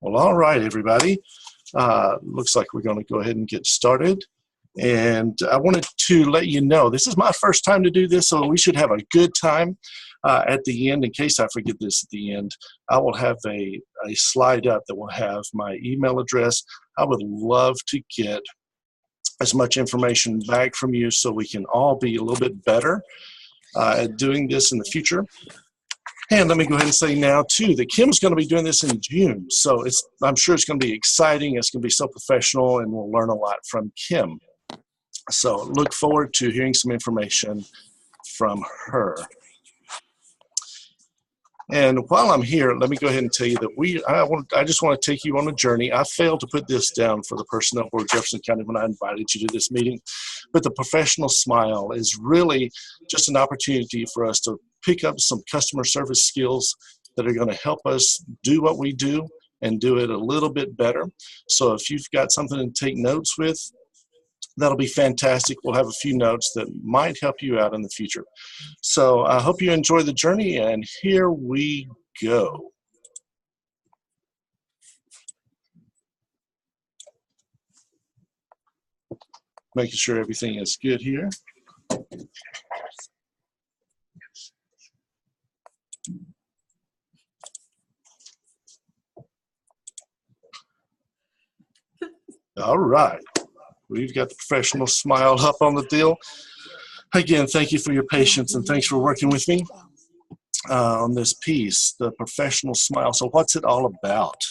Well, all right, everybody. Looks like we're going to go ahead and get started. And I wanted to let you know, this is my first time to do this, so we should have a good time at the end. In case I forget this at the end, I will have a slide up that will have my email address. I would love to get as much information back from you so we can all be a little bit better at doing this in the future. And let me go ahead and say now, too, that Kim's going to be doing this in June. So I'm sure it's going to be exciting. It's going to be so professional, and we'll learn a lot from Kim. So look forward to hearing some information from her. And while I'm here, let me go ahead and tell you that I just want to take you on a journey. I failed to put this down for the personnel board of Jefferson County when I invited you to this meeting. But the professional smile is really just an opportunity for us to pick up some customer service skills that are going to help us do what we do and do it a little bit better. So if you've got something to take notes with, that'll be fantastic. We'll have a few notes that might help you out in the future. So I hope you enjoy the journey, and here we go. Making sure everything is good here. All right. We've got the professional smile up on the deal. Again, thank you for your patience, and thanks for working with me on this piece, the professional smile. So what's it all about?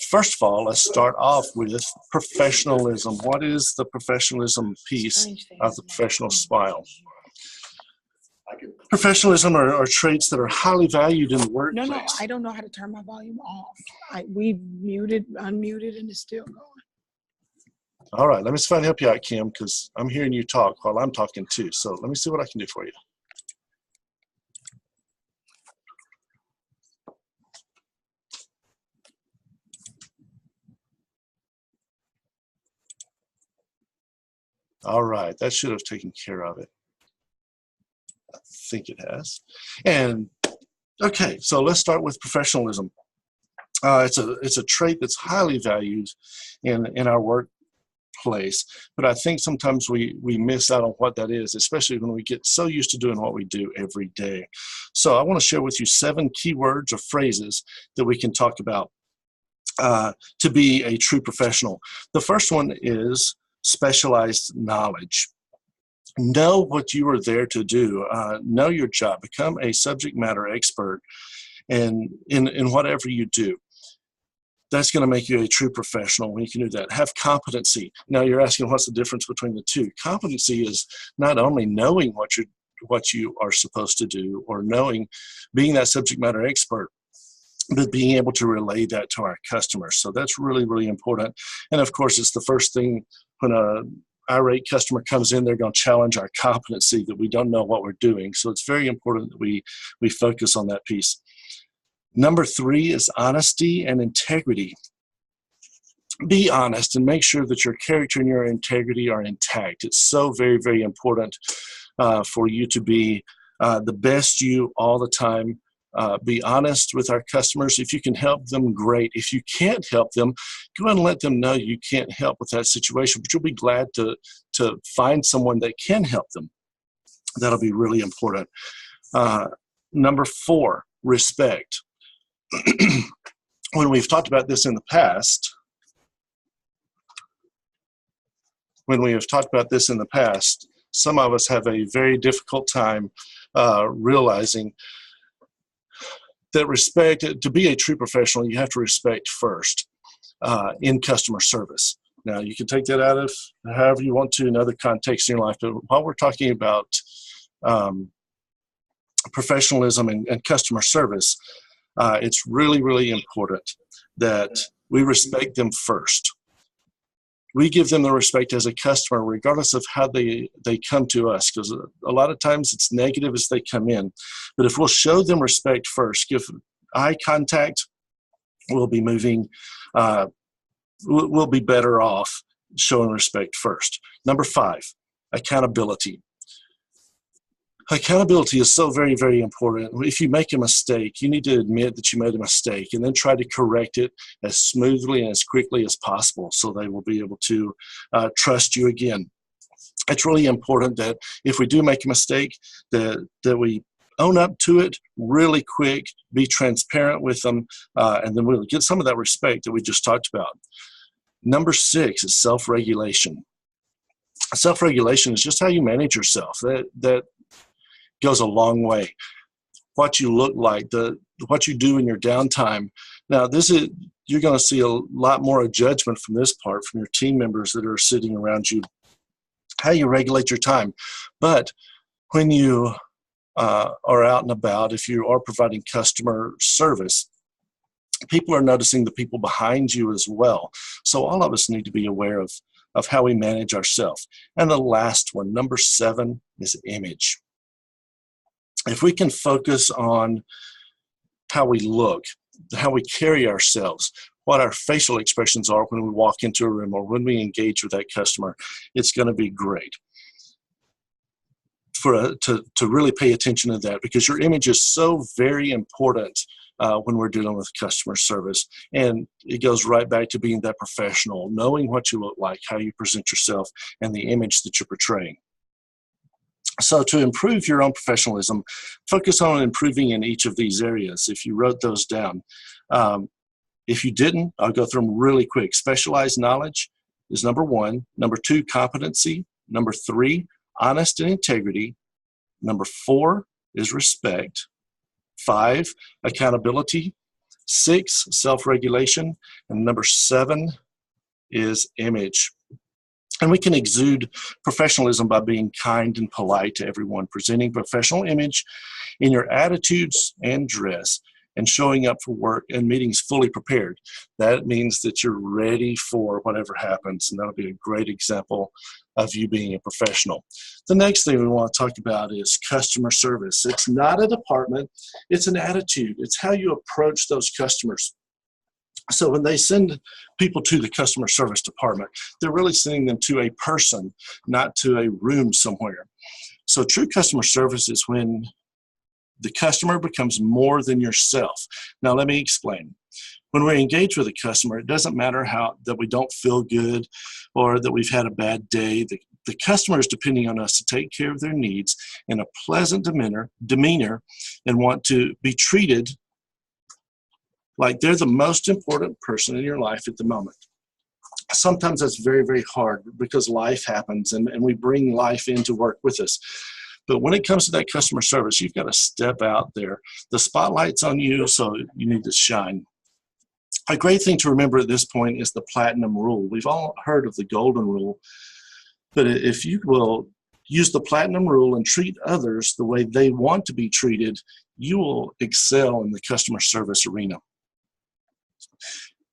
First of all, let's start off with professionalism. What is the professionalism piece of the professional smile? Professionalism are traits that are highly valued in the workplace. No, I don't know how to turn my volume off. We've muted, unmuted, and it's still going. All right, let me see if I can help you out, Kim, because I'm hearing you talk while I'm talking too. So let me see what I can do for you. All right, that should have taken care of it. I think it has. And okay, so let's start with professionalism. It's a trait that's highly valued in our workplace, but I think sometimes we miss out on what that is, especially when we get so used to doing what we do every day. So I want to share with you 7 keywords or phrases that we can talk about to be a true professional. The first one is specialized knowledge. Know what you are there to do. Know your job. Become a subject matter expert in whatever you do. That's going to make you a true professional when you can do that. Have competency. Now you're asking what's the difference between the two. Competency is not only knowing what you are supposed to do or being that subject matter expert, but being able to relay that to our customers. So that's really, really important. And of course, it's the first thing when an irate customer comes in, they're going to challenge our competency that we don't know what we're doing. So it's very important that we focus on that piece. Number 3 is honesty and integrity. Be honest and make sure that your character and your integrity are intact. It's so very, very important for you to be the best you all the time. Be honest with our customers. If you can help them, great. If you can't help them, go and let them know you can't help with that situation, but you'll be glad to find someone that can help them. That'll be really important. Number 4, respect. When we've talked about this in the past, some of us have a very difficult time realizing that respect, to be a true professional, you have to respect first in customer service. Now, you can take that out of however you want to in other contexts in your life, but while we're talking about professionalism and customer service, it's really, really important that we respect them first. We give them the respect as a customer, regardless of how they come to us, because a lot of times it's negative as they come in. But if we'll show them respect first, give eye contact, we'll be moving, we'll be better off showing respect first. Number 5, accountability. Accountability is so very, very important. If you make a mistake, you need to admit that you made a mistake and then try to correct it as smoothly and as quickly as possible so they will be able to trust you again. It's really important that if we do make a mistake, that we own up to it really quick, be transparent with them, and then we'll get some of that respect that we just talked about. Number 6 is self-regulation. Self-regulation is just how you manage yourself. That goes a long way. What you look like, what you do in your downtime. Now, you're going to see a lot more judgment from this part from your team members that are sitting around you, how you regulate your time. But when you are out and about, if you are providing customer service, people are noticing the people behind you as well. So all of us need to be aware of how we manage ourselves. And the last one, number 7, is image. If we can focus on how we look, how we carry ourselves, what our facial expressions are when we walk into a room or when we engage with that customer, it's going to be great to really pay attention to that, because your image is so very important when we're dealing with customer service. And it goes right back to being that professional, knowing what you look like, how you present yourself, and the image that you're portraying. So to improve your own professionalism, focus on improving in each of these areas. If you wrote those down. If you didn't, I'll go through them really quick. Specialized knowledge is number 1. Number 2, competency. Number 3, honest and integrity. Number 4 is respect. 5, accountability. 6, self-regulation. And number 7 is image. And we can exude professionalism by being kind and polite to everyone, presenting professional image in your attitudes and dress, and showing up for work and meetings fully prepared. That means that you're ready for whatever happens, and that'll be a great example of you being a professional. The next thing we want to talk about is customer service. It's not a department, it's an attitude. It's how you approach those customers. So when they send people to the customer service department, they're really sending them to a person, not to a room somewhere. So true customer service is when the customer becomes more than yourself. Now, let me explain. When we engage with a customer, it doesn't matter that we don't feel good or that we've had a bad day. The customer is depending on us to take care of their needs in a pleasant demeanor and want to be treated like they're the most important person in your life at the moment. Sometimes that's very, very hard because life happens and we bring life into work with us. But when it comes to that customer service, you've got to step out there. The spotlight's on you, so you need to shine. A great thing to remember at this point is the platinum rule. We've all heard of the golden rule, but if you will use the platinum rule and treat others the way they want to be treated, you will excel in the customer service arena.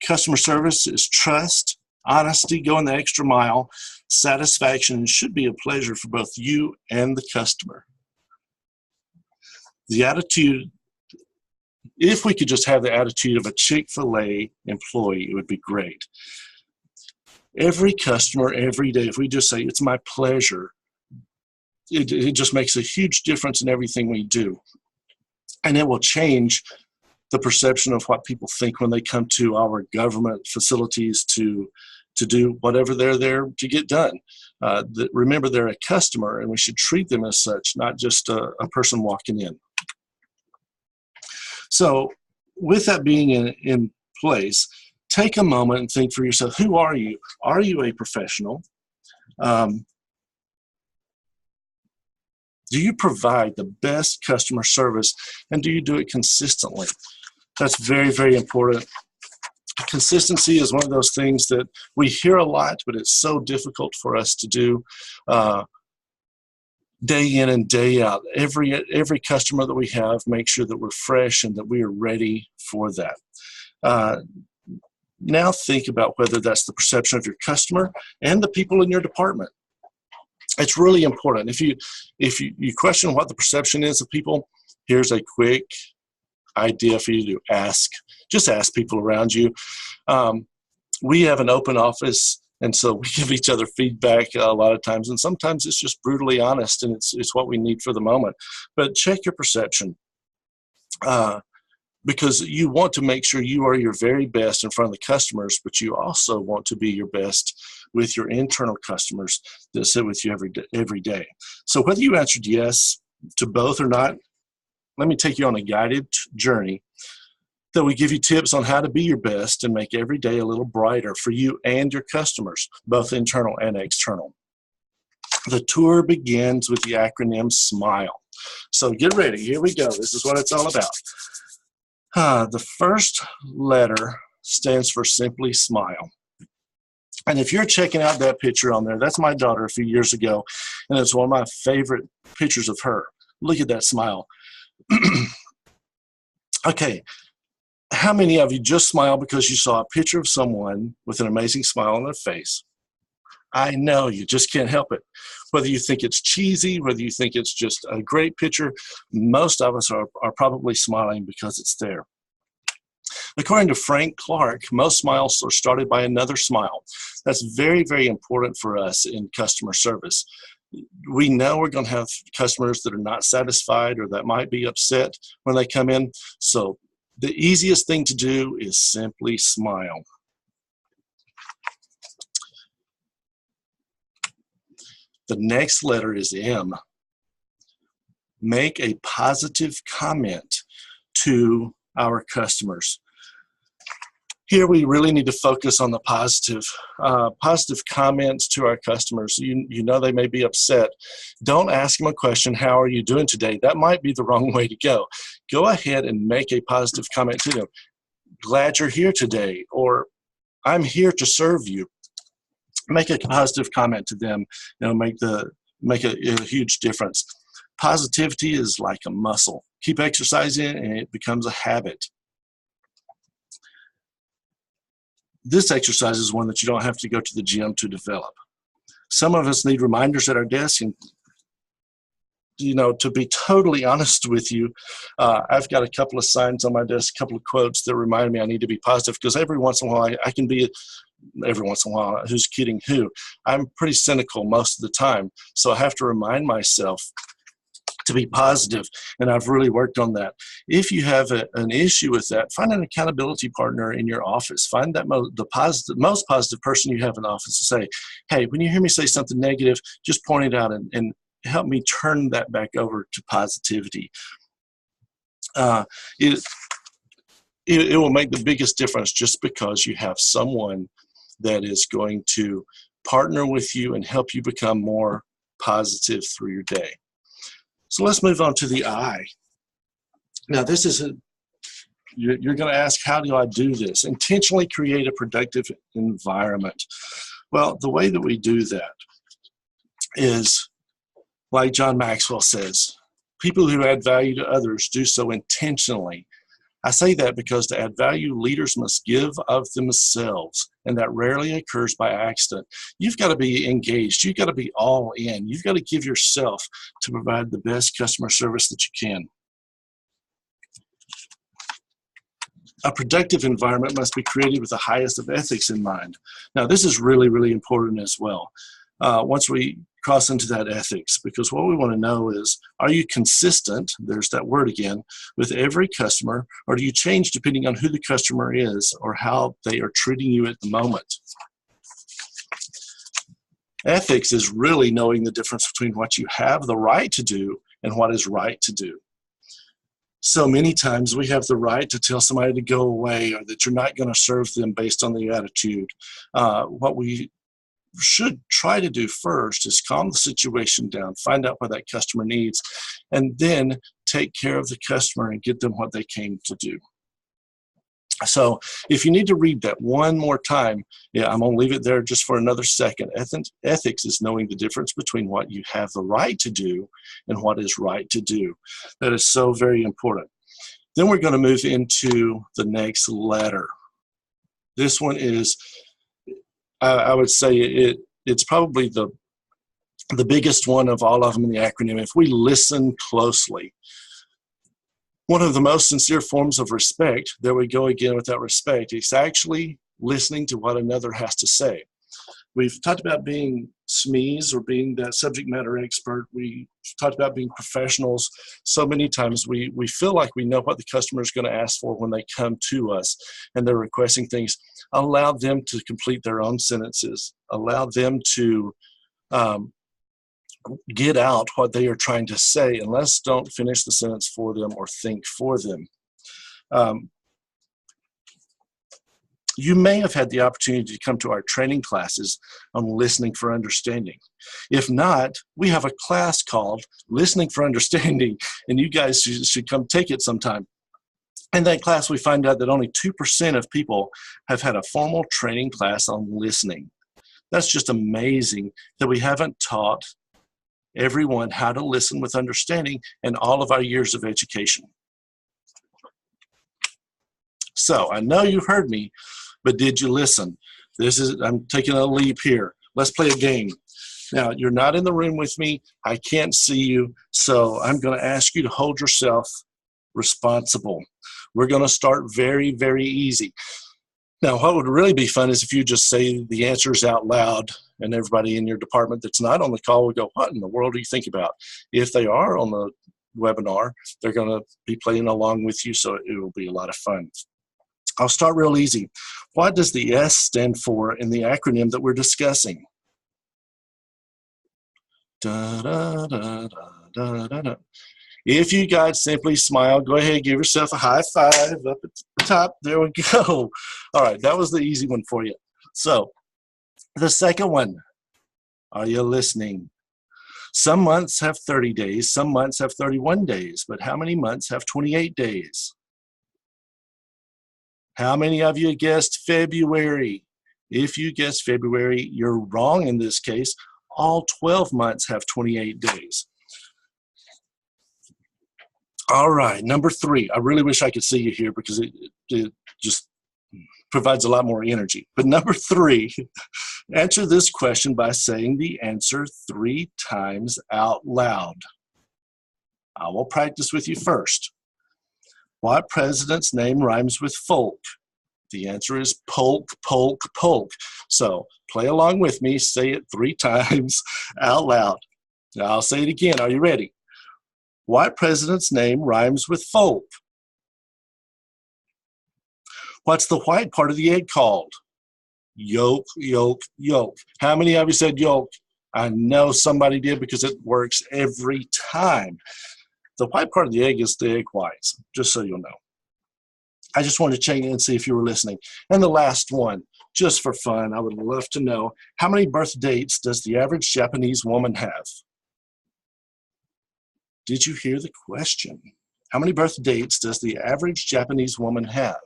Customer service is trust, honesty, going the extra mile, satisfaction, and should be a pleasure for both you and the customer. The attitude, if we could just have the attitude of a Chick-fil-A employee, it would be great. Every customer, every day, if we just say, it's my pleasure, it just makes a huge difference in everything we do. And it will change the perception of what people think when they come to our government facilities to do whatever they're there to get done. Remember, they're a customer, and we should treat them as such, not just a person walking in. So with that being in place, take a moment and think for yourself, who are you? Are you a professional? Do you provide the best customer service, and do you do it consistently? That's very, very important. Consistency is one of those things that we hear a lot, but it's so difficult for us to do day in and day out. Every customer that we have, make sure that we're fresh and that we are ready for that. Now think about whether that's the perception of your customer and the people in your department. It's really important. If you question what the perception is of people, here's a quick idea for you to ask. Just ask people around you. We have an open office And so we give each other feedback a lot of times, and sometimes it's just brutally honest, and it's what we need for the moment. But check your perception, because you want to make sure you are your very best in front of the customers, but you also want to be your best with your internal customers that sit with you every day. So whether you answered yes to both or not, let me take you on a guided journey that we give you tips on how to be your best and make every day a little brighter for you and your customers, both internal and external. The tour begins with the acronym SMILE. So get ready. Here we go. This is what it's all about. The first letter stands for simply smile. And if you're checking out that picture on there, that's my daughter a few years ago, and it's one of my favorite pictures of her. Look at that smile. Okay. How many of you just smile because you saw a picture of someone with an amazing smile on their face? I know, you just can't help it. Whether you think it's cheesy, whether you think it's just a great picture, most of us are probably smiling because it's there. According to Frank Clark, most smiles are started by another smile. That's very, very important for us in customer service. We know we're going to have customers that are not satisfied or that might be upset when they come in. So the easiest thing to do is simply smile. The next letter is M. Make a positive comment to our customers. Here we really need to focus on the positive comments to our customers. You know they may be upset. Don't ask them a question, how are you doing today? That might be the wrong way to go. Go ahead and make a positive comment to them. Glad you're here today, or I'm here to serve you. Make a positive comment to them. Make a huge difference. Positivity is like a muscle. Keep exercising and it becomes a habit. This exercise is one that you don't have to go to the gym to develop. Some of us need reminders at our desk, and to be totally honest with you, I've got a couple of signs on my desk, a couple of quotes that remind me I need to be positive, because every once in a while I can be, every once in a while, who's kidding who? I'm pretty cynical most of the time, so I have to remind myself to be positive, and I've really worked on that. If you have an issue with that, find an accountability partner in your office. Find that most positive person you have in the office to say, hey, when you hear me say something negative, just point it out and help me turn that back over to positivity. It will make the biggest difference just because you have someone that is going to partner with you and help you become more positive through your day. So let's move on to the I. Now this is you're going to ask, how do I do this? Intentionally create a productive environment. Well, the way that we do that is, like John Maxwell says, people who add value to others do so intentionally. I say that because to add value, leaders must give of themselves, and that rarely occurs by accident. You've got to be engaged. You've got to be all in. You've got to give yourself to provide the best customer service that you can. A productive environment must be created with the highest of ethics in mind. Now, this is really, really important as well. Once we cross into that ethics, because what we want to know is, are you consistent, there's that word again, with every customer, or do you change depending on who the customer is or how they are treating you at the moment? Ethics is really knowing the difference between what you have the right to do and what is right to do. So many times we have the right to tell somebody to go away, or that you're not going to serve them based on the attitude. What we should try to do first is calm the situation down, find out what that customer needs, and then take care of the customer and get them what they came to do. So if you need to read that one more time, I'm going to leave it there just for another second. Ethics is knowing the difference between what you have the right to do and what is right to do. That is so very important. Then we're going to move into the next letter. This one is, I would say it's probably the biggest one of all of them in the acronym. If we listen closely, one of the most sincere forms of respect, there we go again with that respect, it's actually listening to what another has to say. We've talked about being SMEs, or being that subject matter expert. We talked about being professionals. So many times we feel like we know what the customer is going to ask for when they come to us and they're requesting things. Allow them to complete their own sentences. Allow them to get out what they are trying to say, and let's don't finish the sentence for them or think for them. You may have had the opportunity to come to our training classes on listening for understanding. If not, we have a class called Listening for Understanding, and you guys should come take it sometime. In that class, we find out that only 2% of people have had a formal training class on listening. That's just amazing that we haven't taught everyone how to listen with understanding in all of our years of education. So I know you've heard me, but did you listen? I'm taking a leap here. Let's play a game. Now, you're not in the room with me. I can't see you. So I'm going to ask you to hold yourself responsible. We're going to start very, very easy. Now, what would really be fun is if you just say the answers out loud, and everybody in your department that's not on the call would go, what in the world do you think about? If they are on the webinar, they're going to be playing along with you, so it will be a lot of fun. I'll start real easy. What does the S stand for in the acronym that we're discussing? Da, da, da, da, da, da. If you guys simply smile, go ahead, give yourself a high five up at the top. There we go. All right, that was the easy one for you. So the second one, are you listening? Some months have 30 days, some months have 31 days, but how many months have 28 days? How many of you guessed February? If you guessed February, you're wrong in this case. All 12 months have 28 days. All right, number 3. I really wish I could see you here because it just provides a lot more energy. But number 3, answer this question by saying the answer 3 times out loud. I will practice with you first. What president's name rhymes with folk? The answer is polk, polk, polk. So play along with me. Say it 3 times out loud. Now I'll say it again. Are you ready? What president's name rhymes with folk? What's the white part of the egg called? Yolk, yolk, yolk. How many of you said yolk? I know somebody did because it works every time. The white part of the egg is the egg whites, just so you'll know. I just wanted to check in and see if you were listening. And the last one, just for fun, I would love to know, how many birth dates does the average Japanese woman have? Did you hear the question? How many birth dates does the average Japanese woman have?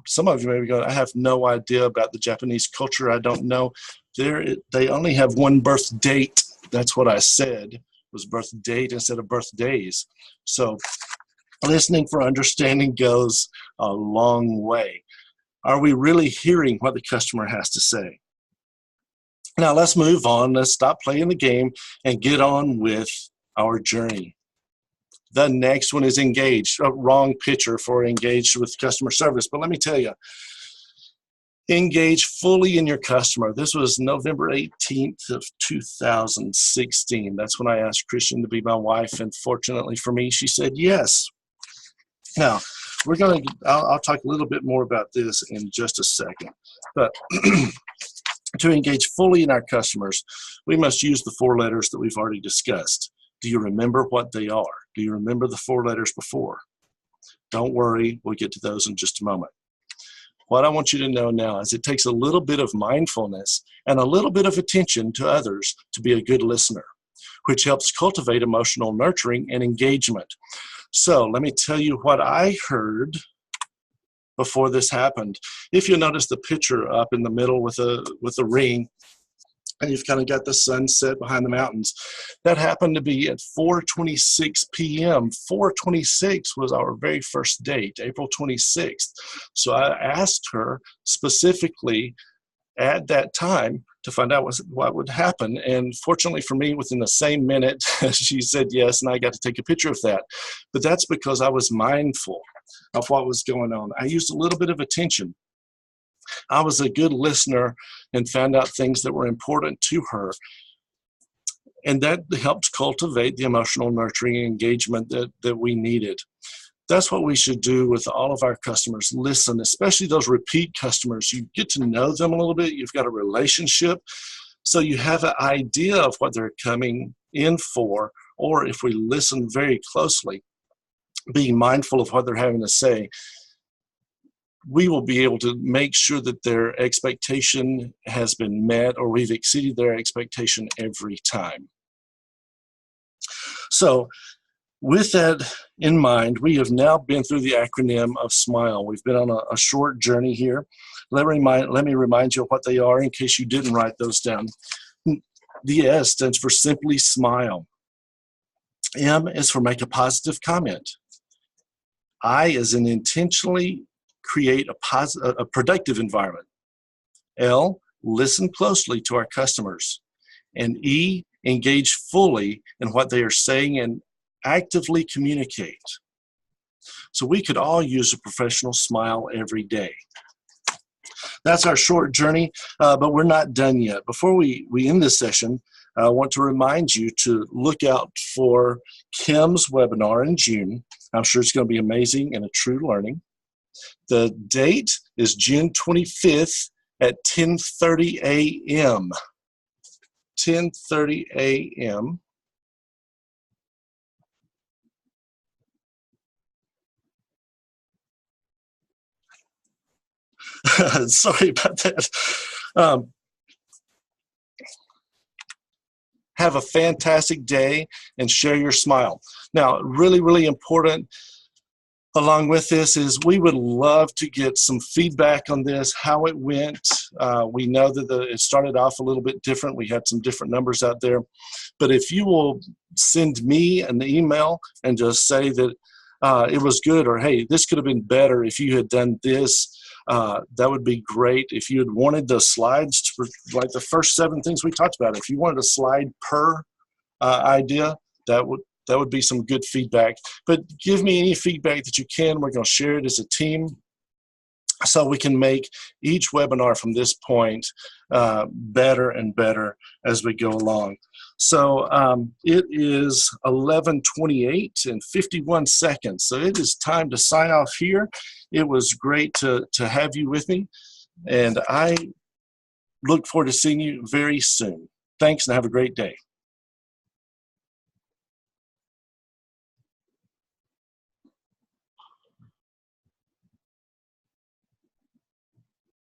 Some of you may be going, I have no idea about the Japanese culture. I don't know. They only have one birth date. That's what I said, was birth date instead of birthdays. So listening for understanding goes a long way. Are we really hearing what the customer has to say? Now let's move on. Let's stop playing the game and get on with our journey. The next one is engaged. A wrong picture for engaged with customer service. But let me tell you, engage fully in your customer. This was November 18th of 2016. That's when I asked Christian to be my wife. And fortunately for me, she said yes. Now, I'll talk a little bit more about this in just a second. But to engage fully in our customers, we must use the 4 letters that we've already discussed. Do you remember what they are? Do you remember the 4 letters before? Don't worry, we'll get to those in just a moment. What I want you to know now is it takes a little bit of mindfulness and a little bit of attention to others to be a good listener, which helps cultivate emotional nurturing and engagement. So let me tell you what I heard before this happened. If you notice the picture up in the middle with a ring, and you've kind of got the sunset behind the mountains. That happened to be at 4:26 p.m. 4:26 was our very first date, April 26th. So I asked her specifically at that time to find out what would happen. And fortunately for me, within the same minute, she said yes, and I got to take a picture of that. But that's because I was mindful of what was going on. I used a little bit of attention. I was a good listener and found out things that were important to her. And that helped cultivate the emotional nurturing engagement that we needed. That's what we should do with all of our customers. Listen, especially those repeat customers. You get to know them a little bit. You've got a relationship. So you have an idea of what they're coming in for. Or if we listen very closely, being mindful of what they're having to say, we will be able to make sure that their expectation has been met, or we've exceeded their expectation every time. So with that in mind, we have now been through the acronym of SMILE. We've been on a short journey here. Let me remind you of what they are in case you didn't write those down. The S stands for simply smile. M is for make a positive comment. I is in intentionally create a productive environment. L, listen closely to our customers. And E, engage fully in what they are saying and actively communicate. So we could all use a professional smile every day. That's our short journey, but we're not done yet. Before we end this session, I want to remind you to look out for Kim's webinar in June. I'm sure it's going to be amazing and a true learning. The date is June 25th at 10:30 a.m. 10:30 a.m. Sorry about that. Have a fantastic day and share your smile. Now, really, really important along with this is we would love to get some feedback on this, how it went. We know that it started off a little bit different. We had some different numbers out there. But if you will send me an email and just say that it was good, or hey, this could have been better if you had done this, that would be great. If you had wanted the slides, like the first 7 things we talked about, if you wanted a slide per idea, that would be some good feedback. But give me any feedback that you can. We're going to share it as a team so we can make each webinar from this point better and better as we go along. So it is 11:28 and 51 seconds. So it is time to sign off here. It was great to have you with me, and I look forward to seeing you very soon. Thanks, and have a great day.